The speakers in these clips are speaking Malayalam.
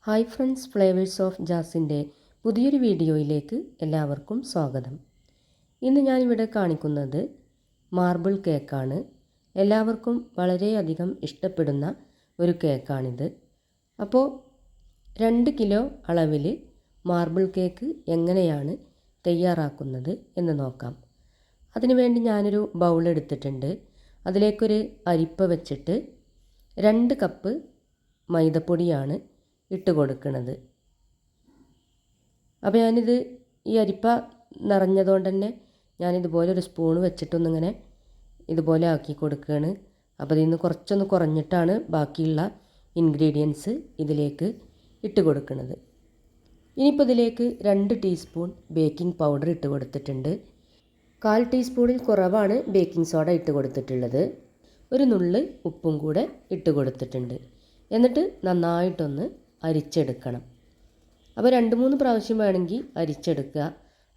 ഹായ് ഫ്രണ്ട്സ്, ഫ്ലേവേഴ്സ് ഓഫ് ജാസിൻ്റെ പുതിയൊരു വീഡിയോയിലേക്ക് എല്ലാവർക്കും സ്വാഗതം. ഇന്ന് ഞാനിവിടെ കാണിക്കുന്നത് മാർബിൾ കേക്കാണ്. എല്ലാവർക്കും വളരെയധികം ഇഷ്ടപ്പെടുന്ന ഒരു കേക്കാണിത്. അപ്പോൾ 2 കിലോ അളവിൽ മാർബിൾ കേക്ക് എങ്ങനെയാണ് തയ്യാറാക്കുന്നത് എന്ന് നോക്കാം. അതിനുവേണ്ടി ഞാനൊരു ബൗൾ എടുത്തിട്ടുണ്ട്. അതിലേക്കൊരു അരിപ്പ വെച്ചിട്ട് 2 കപ്പ് മൈദപ്പൊടിയാണ് ഇട്ട് കൊടുക്കുന്നത്. അപ്പോൾ ഞാനിത് ഈ അരിപ്പ നിറഞ്ഞതുകൊണ്ട് തന്നെ ഞാനിതുപോലെ ഒരു സ്പൂൺ വെച്ചിട്ടൊന്നിങ്ങനെ ഇതുപോലെ ആക്കി കൊടുക്കുകയാണ്. അപ്പോൾ ഇതിൽ നിന്ന് കുറച്ചൊന്ന് കുറഞ്ഞിട്ടാണ് ബാക്കിയുള്ള ഇൻഗ്രീഡിയൻസ് ഇതിലേക്ക് ഇട്ട് കൊടുക്കുന്നത്. ഇനിയിപ്പോൾ ഇതിലേക്ക് 2 ടീസ്പൂൺ ബേക്കിംഗ് പൗഡർ ഇട്ട് കൊടുത്തിട്ടുണ്ട്. 1/4 ടീസ്പൂണിൽ കുറവാണ് ബേക്കിംഗ് സോഡ ഇട്ട് കൊടുത്തിട്ടുള്ളത്. ഒരു നുള്ള് ഉപ്പും കൂടെ ഇട്ട് കൊടുത്തിട്ടുണ്ട്. എന്നിട്ട് നന്നായിട്ടൊന്ന് അരിച്ചെടുക്കണം. അപ്പോൾ 2-3 പ്രാവശ്യം വേണമെങ്കിൽ അരിച്ചെടുക്കുക.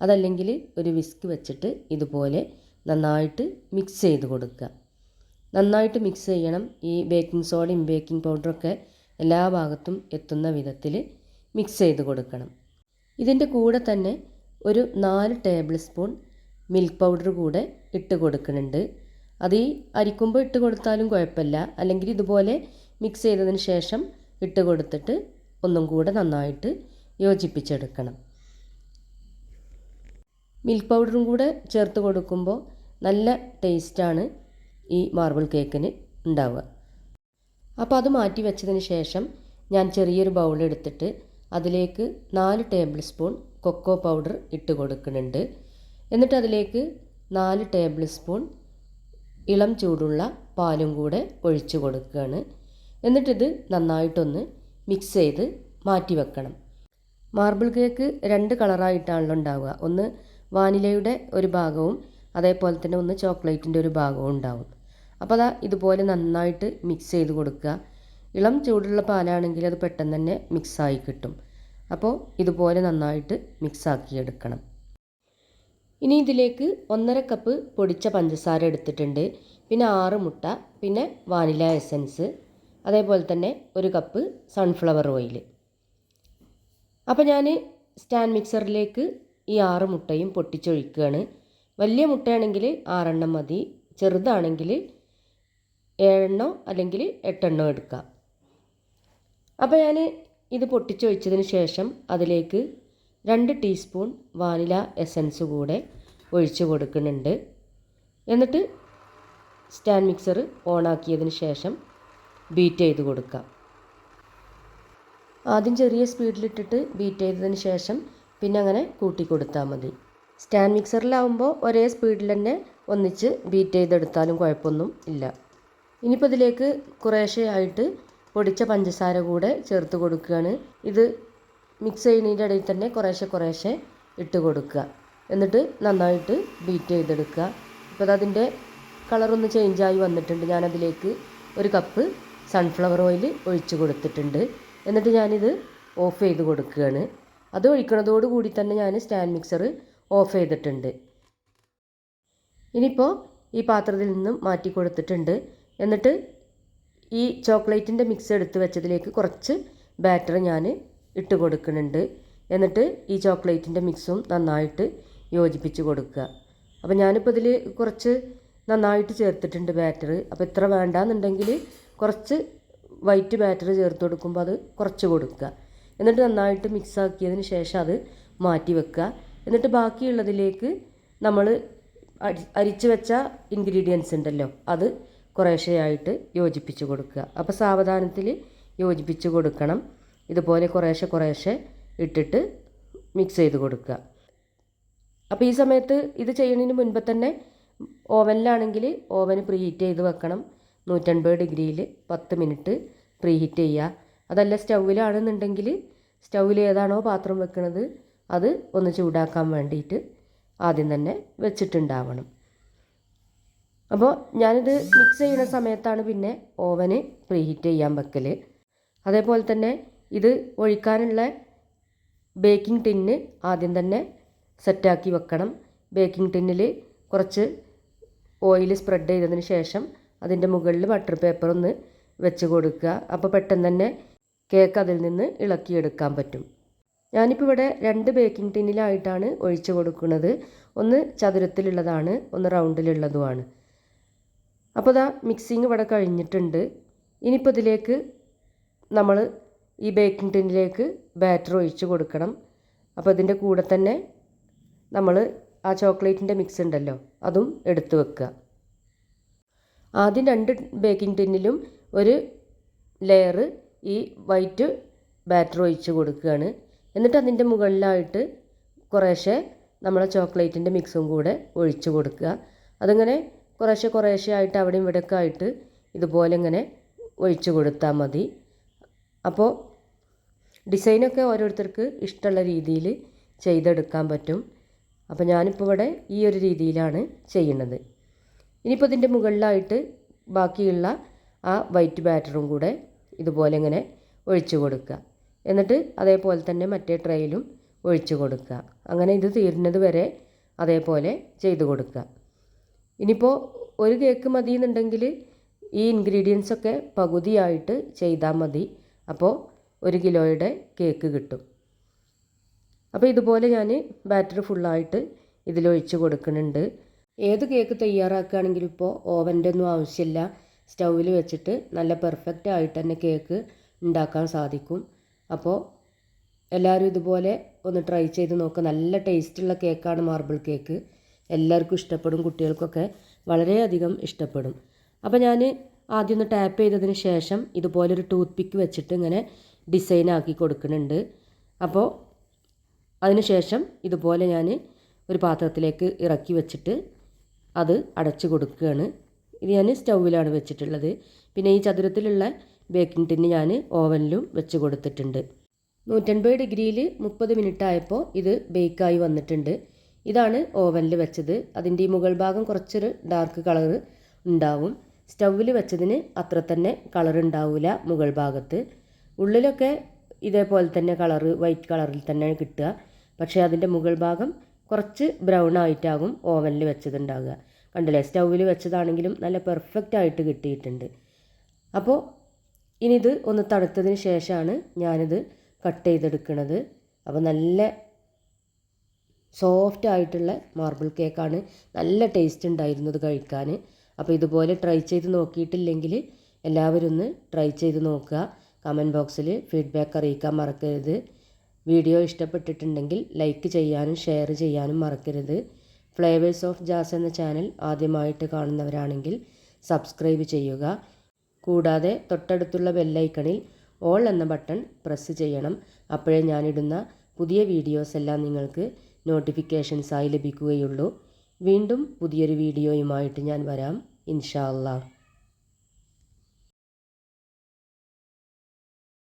അതല്ലെങ്കിൽ ഒരു വിസ്ക് വെച്ചിട്ട് ഇതുപോലെ നന്നായിട്ട് മിക്സ് ചെയ്ത് കൊടുക്കുക. നന്നായിട്ട് മിക്സ് ചെയ്യണം. ഈ ബേക്കിംഗ് സോഡയും ബേക്കിംഗ് പൗഡറൊക്കെ എല്ലാ ഭാഗത്തും എത്തുന്ന വിധത്തിൽ മിക്സ് ചെയ്ത് കൊടുക്കണം. ഇതിൻ്റെ കൂടെ തന്നെ ഒരു 4 ടേബിൾ സ്പൂൺ മിൽക്ക് പൗഡർ കൂടെ ഇട്ട് കൊടുക്കുന്നുണ്ട്. അത് ഈ അരിക്കുമ്പോൾ ഇട്ട് കൊടുത്താലും കുഴപ്പമില്ല. അല്ലെങ്കിൽ ഇതുപോലെ മിക്സ് ചെയ്തതിന് ശേഷം ഇട്ട് കൊടുത്തിട്ട് ഒന്നും കൂടെ നന്നായിട്ട് യോജിപ്പിച്ചെടുക്കണം. മിൽക്ക് പൗഡറും കൂടെ ചേർത്ത് കൊടുക്കുമ്പോൾ നല്ല ടേസ്റ്റാണ് ഈ മാർബിൾ കേക്കിന് ഉണ്ടാവുക. അപ്പോൾ അത് മാറ്റി വെച്ചതിന് ശേഷം ഞാൻ ചെറിയൊരു ബൗൾ എടുത്തിട്ട് അതിലേക്ക് 4 ടേബിൾ സ്പൂൺ കൊക്കോ പൗഡർ ഇട്ട് കൊടുക്കുന്നുണ്ട്. എന്നിട്ട് അതിലേക്ക് 4 ടേബിൾ സ്പൂൺ ഇളം ചൂടുള്ള പാലും കൂടെ ഒഴിച്ച് കൊടുക്കുകയാണ്. എന്നിട്ടിത് നന്നായിട്ടൊന്ന് മിക്സ് ചെയ്ത് മാറ്റി വെക്കണം. മാർബിൾ കേക്ക് 2 കളറായിട്ടാണല്ലോ ഉണ്ടാവുക. ഒന്ന് വാനിലയുടെ ഒരു ഭാഗവും അതേപോലെ തന്നെ ഒന്ന് ചോക്ലേറ്റിൻ്റെ ഒരു ഭാഗവും ഉണ്ടാവും. അപ്പോൾ അതാ ഇതുപോലെ നന്നായിട്ട് മിക്സ് ചെയ്ത് കൊടുക്കുക. ഇളം ചൂടുള്ള പാലാണെങ്കിൽ അത് പെട്ടെന്ന് തന്നെ മിക്സായി കിട്ടും. അപ്പോൾ ഇതുപോലെ നന്നായിട്ട് മിക്സാക്കി എടുക്കണം. ഇനി ഇതിലേക്ക് 1.5 കപ്പ് പൊടിച്ച പഞ്ചസാര എടുത്തിട്ടുണ്ട്. പിന്നെ 6 മുട്ട, പിന്നെ വാനില എസൻസ്, അതേപോലെ തന്നെ 1 കപ്പ് സൺഫ്ലവർ ഓയിൽ. അപ്പോൾ ഞാൻ സ്റ്റാൻഡ് മിക്സറിലേക്ക് ഈ 6 മുട്ടയും പൊട്ടിച്ചൊഴിക്കുകയാണ്. വലിയ മുട്ടയാണെങ്കിൽ 6 എണ്ണം മതി. ചെറുതാണെങ്കിൽ 7 എണ്ണോ അല്ലെങ്കിൽ 8 എണ്ണോ എടുക്കാം. അപ്പോൾ ഞാൻ ഇത് പൊട്ടിച്ചൊഴിച്ചതിന് ശേഷം അതിലേക്ക് 2 ടീസ്പൂൺ വാനില എസൻസ് കൂടെ ഒഴിച്ച് കൊടുക്കുന്നുണ്ട്. എന്നിട്ട് സ്റ്റാൻഡ് മിക്സർ ഓണാക്കിയതിന് ശേഷം ബീറ്റ് ചെയ്ത് കൊടുക്കാം. ആദ്യം ചെറിയ സ്പീഡിലിട്ടിട്ട് ബീറ്റ് ചെയ്തതിന് ശേഷം പിന്നെ അങ്ങനെ കൂട്ടി കൊടുത്താൽ മതി. സ്റ്റാൻഡ് മിക്സറിലാവുമ്പോൾ ഒരേ സ്പീഡിൽ തന്നെ ഒന്നിച്ച് ബീറ്റ് ചെയ്തെടുത്താലും കുഴപ്പമൊന്നും ഇല്ല. ഇനിയിപ്പോൾ ഇതിലേക്ക് കുറേശ്ശെയായിട്ട് പൊടിച്ച പഞ്ചസാര കൂടെ ചേർത്ത് കൊടുക്കുകയാണ്. ഇത് മിക്സ് ചെയ്യുന്നതിൻ്റെ ഇടയിൽ തന്നെ കുറേശ്ശെ ഇട്ട് കൊടുക്കുക. എന്നിട്ട് നന്നായിട്ട് ബീറ്റ് ചെയ്തെടുക്കുക. ഇപ്പോൾ അതിൻ്റെ കളറൊന്ന് ചേഞ്ചായി വന്നിട്ടുണ്ട്. ഞാനതിലേക്ക് 1 കപ്പ് സൺഫ്ലവർ ഓയിൽ ഒഴിച്ച് കൊടുത്തിട്ടുണ്ട്. എന്നിട്ട് ഞാനിത് ഓഫ് ചെയ്ത് കൊടുക്കുകയാണ്. അത് ഒഴിക്കണതോടുകൂടി തന്നെ ഞാൻ സ്റ്റാൻഡ് മിക്സർ ഓഫ് ചെയ്തിട്ടുണ്ട്. ഇനിയിപ്പോൾ ഈ പാത്രത്തിൽ നിന്നും മാറ്റി കൊടുത്തിട്ടുണ്ട്. എന്നിട്ട് ഈ ചോക്ലേറ്റിൻ്റെ മിക്സ് എടുത്ത് വെച്ചതിലേക്ക് കുറച്ച് ബാറ്റർ ഞാൻ ഇട്ട് കൊടുക്കുന്നുണ്ട്. എന്നിട്ട് ഈ ചോക്ലേറ്റിൻ്റെ മിക്സും നന്നായിട്ട് യോജിപ്പിച്ച് കൊടുക്കുക. അപ്പോൾ ഞാനിപ്പോൾ ഇതിൽ കുറച്ച് നന്നായിട്ട് ചേർത്തിട്ടുണ്ട് ബാറ്റർ. അപ്പോൾ ഇത്ര വേണ്ടാന്നുണ്ടെങ്കിൽ കുറച്ച് വൈറ്റ് ബാറ്റർ ചേർത്ത് കൊടുക്കുമ്പോൾ അത് കുറച്ച് കൊടുക്കുക. എന്നിട്ട് നന്നായിട്ട് മിക്സ് ആക്കിയതിന് ശേഷം അത് മാറ്റി വെക്കുക. എന്നിട്ട് ബാക്കിയുള്ളതിലേക്ക് നമ്മൾ അരിച്ച് വെച്ച ഇൻഗ്രീഡിയൻസ് ഉണ്ടല്ലോ, അത് കുറേശ്ശെയായിട്ട് യോജിപ്പിച്ച് കൊടുക്കുക. അപ്പോൾ സാവധാനത്തിൽ യോജിപ്പിച്ച് കൊടുക്കണം. ഇതുപോലെ കുറേശ്ശെ ഇട്ടിട്ട് മിക്സ് ചെയ്ത് കൊടുക്കുക. അപ്പോൾ ഈ സമയത്ത് ഇത് ചെയ്യുന്നതിന് മുൻപ് തന്നെ ഓവനിലാണെങ്കിൽ ഓവൻ പ്രീ ഹീറ്റ് ചെയ്ത് വെക്കണം. 150 ഡിഗ്രിയിൽ 10 മിനിറ്റ് പ്രീ ഹീറ്റ് ചെയ്യുക. അതല്ല സ്റ്റൗവിലാണെന്നുണ്ടെങ്കിൽ സ്റ്റൗവിൽ ഏതാണോ പാത്രം വെക്കുന്നത് അത് ഒന്ന് ചൂടാക്കാൻ വേണ്ടിയിട്ട് ആദ്യം തന്നെ വെച്ചിട്ടുണ്ടാവണം. അപ്പോൾ ഞാനിത് മിക്സ് ചെയ്യുന്ന സമയത്താണ് പിന്നെ ഓവന് പ്രീ ഹീറ്റ് ചെയ്യാൻ വെക്കൽ. അതേപോലെ തന്നെ ഇത് ഒഴിക്കാനുള്ള ബേക്കിംഗ് ടിന്ന് ആദ്യം തന്നെ സെറ്റാക്കി വെക്കണം. ബേക്കിംഗ് ടിന്നിൽ കുറച്ച് ഓയിൽ സ്പ്രെഡ് ചെയ്തതിന് ശേഷം അതിൻ്റെ മുകളിൽ ബട്ടർ പേപ്പർ ഒന്ന് വെച്ച് കൊടുക്കുക. അപ്പോൾ പെട്ടെന്ന് തന്നെ കേക്ക് അതിൽ നിന്ന് ഇളക്കിയെടുക്കാൻ പറ്റും. ഞാനിപ്പോൾ ഇവിടെ 2 ബേക്കിംഗ് ടിന്നിലായിട്ടാണ് ഒഴിച്ച് കൊടുക്കുന്നത്. ഒന്ന് ചതുരത്തിലുള്ളതാണ്, ഒന്ന് റൗണ്ടിലുള്ളതുമാണ്. അപ്പോൾ ഇതാ മിക്സിങ് ഇവിടെ കഴിഞ്ഞിട്ടുണ്ട്. ഇനിയിപ്പോൾ ഇതിലേക്ക് നമ്മൾ ഈ ബേക്കിംഗ് ടിന്നിലേക്ക് ബാറ്റർ ഒഴിച്ച് കൊടുക്കണം. അപ്പോൾ ഇതിൻ്റെ കൂടെ തന്നെ നമ്മൾ ആ ചോക്ലേറ്റിൻ്റെ മിക്സ് ഉണ്ടല്ലോ അതും എടുത്ത് വെക്കുക. ആദ്യം 2 ബേക്കിംഗ് ടിന്നിലും ഒരു ലെയർ ഈ വൈറ്റ് ബാറ്റർ ഒഴിച്ച് കൊടുക്കുകയാണ്. എന്നിട്ട് അതിൻ്റെ മുകളിലായിട്ട് കുറേശ്ശെ നമ്മളെ ചോക്ലേറ്റിൻ്റെ മിക്സും കൂടെ ഒഴിച്ച് കൊടുക്കുക. അതിങ്ങനെ കുറേശ്ശെ ആയിട്ട് അവിടെയും ഇവിടെയൊക്കെ ആയിട്ട് ഇതുപോലെ ഇങ്ങനെ ഒഴിച്ച് കൊടുത്താൽ മതി. അപ്പോൾ ഡിസൈനൊക്കെ ഓരോരുത്തർക്ക് ഇഷ്ടമുള്ള രീതിയിൽ ചെയ്തെടുക്കാൻ പറ്റും. അപ്പോൾ ഞാനിപ്പോൾ ഇവിടെ ഈ ഒരു രീതിയിലാണ് ചെയ്യുന്നത്. ഇനിയിപ്പോൾ ഇതിൻ്റെ മുകളിലായിട്ട് ബാക്കിയുള്ള ആ വൈറ്റ് ബാറ്ററും കൂടെ ഇതുപോലെ ഇങ്ങനെ ഒഴിച്ച് കൊടുക്കുക. എന്നിട്ട് അതേപോലെ തന്നെ മറ്റേ ട്രേയിലും ഒഴിച്ച് കൊടുക്കുക. അങ്ങനെ ഇത് തീരുന്നത് വരെ അതേപോലെ ചെയ്ത് കൊടുക്കുക. ഇനിയിപ്പോൾ ഒരു കേക്ക് മതി എന്നുണ്ടെങ്കിൽ ഈ ഇൻഗ്രീഡിയൻസ് ഒക്കെ പകുതിയായിട്ട് ചെയ്താൽ മതി. അപ്പോൾ 1 കിലോയുടെ കേക്ക് കിട്ടും. അപ്പോൾ ഇതുപോലെ ഞാൻ ബാറ്റർ ഫുള്ളായിട്ട് ഇതിലൊഴിച്ച് കൊടുക്കുന്നുണ്ട്. ഏത് കേക്ക് തയ്യാറാക്കുകയാണെങ്കിലും ഇപ്പോൾ ഓവൻ്റെ ഒന്നും ആവശ്യമില്ല. സ്റ്റൗവിൽ വെച്ചിട്ട് നല്ല പെർഫെക്റ്റ് ആയിട്ട് തന്നെ കേക്ക് ഉണ്ടാക്കാൻ സാധിക്കും. അപ്പോൾ എല്ലാവരും ഇതുപോലെ ഒന്ന് ട്രൈ ചെയ്ത് നോക്കുക. നല്ല ടേസ്റ്റുള്ള കേക്കാണ് മാർബിൾ കേക്ക്. എല്ലാവർക്കും ഇഷ്ടപ്പെടും, കുട്ടികൾക്കൊക്കെ വളരെയധികം ഇഷ്ടപ്പെടും. അപ്പോൾ ഞാൻ ആദ്യം ഒന്ന് ടാപ്പ് ചെയ്തതിന് ശേഷം ഇതുപോലൊരു ടൂത്ത് പിക്ക് വെച്ചിട്ട് ഇങ്ങനെ ഡിസൈൻ ആക്കി കൊടുക്കുന്നുണ്ട്. അപ്പോൾ അതിന് ശേഷം ഇതുപോലെ ഞാൻ ഒരു പാത്രത്തിലേക്ക് ഇറക്കി വെച്ചിട്ട് അത് അടച്ച് കൊടുക്കുകയാണ്. ഇത് ഞാൻ സ്റ്റൗവിലാണ് വെച്ചിട്ടുള്ളത്. പിന്നെ ഈ ചതുരത്തിലുള്ള ബേക്കിംഗ് ടിന്ന് ഞാൻ ഓവനിലും വെച്ച് കൊടുത്തിട്ടുണ്ട്. 150 ഡിഗ്രിയിൽ 30 മിനിറ്റ് ആയപ്പോൾ ഇത് ബേക്കായി വന്നിട്ടുണ്ട്. ഇതാണ് ഓവനിൽ വെച്ചത്. അതിൻ്റെ ഈ മുകൾ ഭാഗം കുറച്ചൊരു ഡാർക്ക് കളർ ഉണ്ടാവും. സ്റ്റൗവിൽ വെച്ചതിന് അത്ര തന്നെ കളർ ഉണ്ടാവില്ല മുകൾ ഭാഗത്ത്. ഉള്ളിലൊക്കെ ഇതേപോലെ തന്നെ കളറ് വൈറ്റ് കളറിൽ തന്നെ കിട്ടുക. പക്ഷേ അതിൻ്റെ മുകൾ ഭാഗം കുറച്ച് ബ്രൗൺ ആയിട്ടാകും ഓവനിൽ വെച്ചതുണ്ടാകുക. കണ്ടില്ലേ, സ്റ്റൗവിൽ വെച്ചതാണെങ്കിലും നല്ല പെർഫെക്റ്റ് ആയിട്ട് കിട്ടിയിട്ടുണ്ട്. അപ്പോൾ ഇനി ഇത് ഒന്ന് തണുത്തതിന് ശേഷമാണ് ഞാനിത് കട്ട് ചെയ്തെടുക്കുന്നത്. അപ്പോൾ നല്ല സോഫ്റ്റ് ആയിട്ടുള്ള മാർബിൾ കേക്കാണ്. നല്ല ടേസ്റ്റ് ഉണ്ടായിരുന്നു ഇത് കഴിക്കാൻ. അപ്പോൾ ഇതുപോലെ ട്രൈ ചെയ്ത് നോക്കിയിട്ടില്ലെങ്കിൽ എല്ലാവരും ഒന്ന് ട്രൈ ചെയ്ത് നോക്കുക. കമൻറ്റ് ബോക്സിൽ ഫീഡ്ബാക്ക് അറിയിക്കാൻ മറക്കരുത്. വീഡിയോ ഇഷ്ടപ്പെട്ടിട്ടുണ്ടെങ്കിൽ ലൈക്ക് ചെയ്യാനും ഷെയർ ചെയ്യാനും മറക്കരുത്. ഫ്ലേവേഴ്സ് ഓഫ് ജാസ് എന്ന ചാനൽ ആദ്യമായിട്ട് കാണുന്നവരാണെങ്കിൽ സബ്സ്ക്രൈബ് ചെയ്യുക. കൂടാതെ തൊട്ടടുത്തുള്ള ബെല്ലൈക്കണിൽ ഓൾ എന്ന ബട്ടൺ പ്രസ് ചെയ്യണം. അപ്പോഴേ ഞാനിടുന്ന പുതിയ വീഡിയോസ് എല്ലാം നിങ്ങൾക്ക് നോട്ടിഫിക്കേഷൻസായി ലഭിക്കുകയുള്ളൂ. വീണ്ടും പുതിയൊരു വീഡിയോയുമായിട്ട് ഞാൻ വരാം ഇൻഷാ അല്ലാഹ്.